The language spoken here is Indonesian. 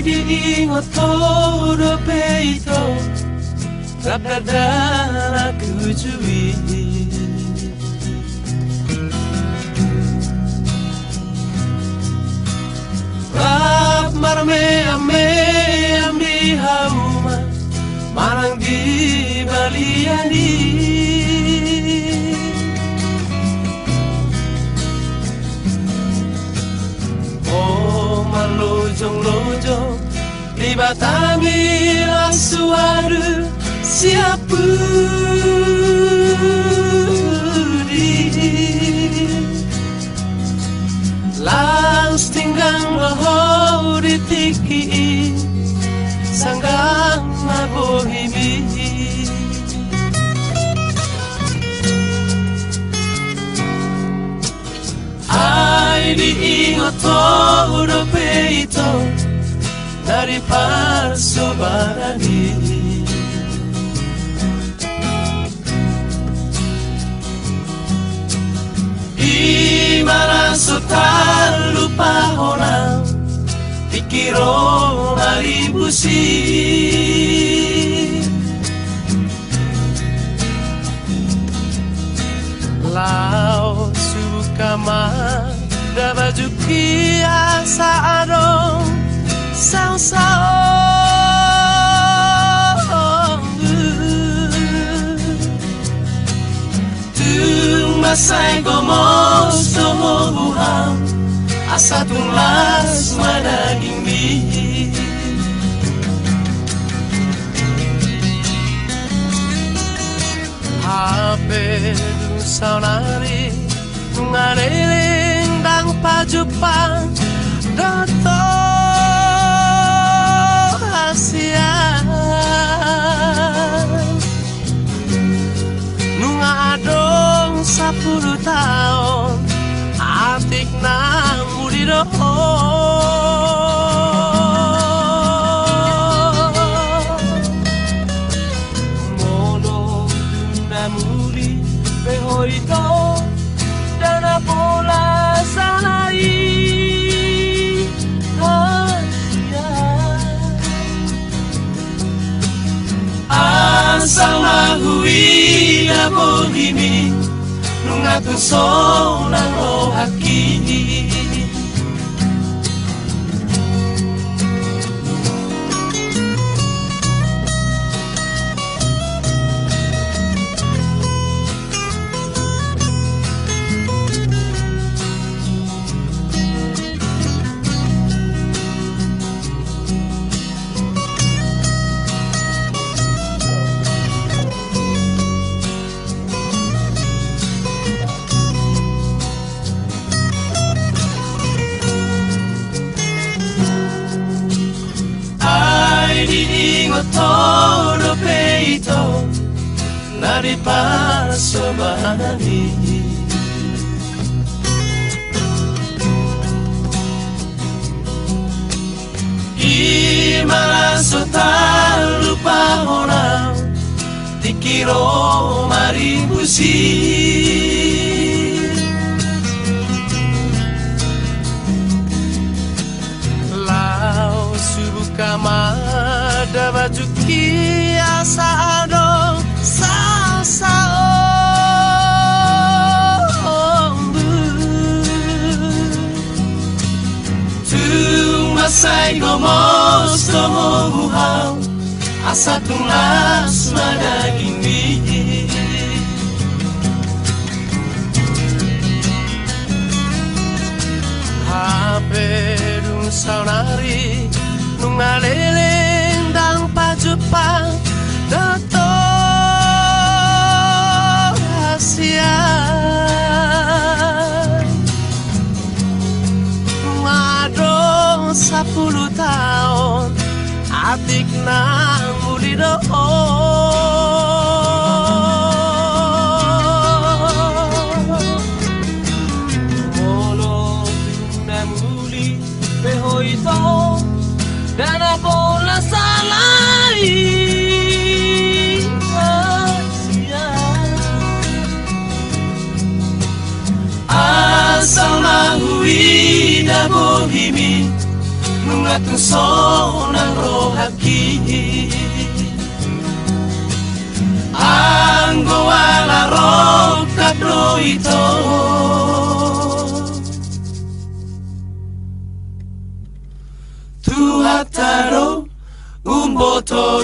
diingat todo peito Rakadana kujui Rap marme ame amdi hauma Marang di baliani Oh malojong-lojong Di batami suara siapa di Langs tinggang roho di tiki Sanggang mabohimi Ai diingat todo peito Dari persobarani Di mana tak lupa orang Pikiro maribusi Lau suka mada baju kiasa adong Sao-sao Tung masay gomos Tomobuham Asa tunglas madaging mi Hape dun saunari Ngaliling dang pajupang Dato Asia Nunga adong 10 tahun Atik nang mudido Mono dunamuri Pehoito Dana pola sanai Asal mahui na bohimi Nunga tuso nang rohaki todo peito Nari persobarani Di mana tak lupa orang Dikiro maribusi Lau subuka Mada baju kiasa adong Sao-sao Tung masay gomos Tomobuham Asa tunglas madaging mi Hape dun saunari Nungaleleng dang pajupang Dato Asia Ngadong 10 tahun Atik nang mulido Mono tunamuli Pehoito Dana bola salai Asal mahui da bohimi nungatun sonang rohaki anggo ala roka proito tu hataro umboto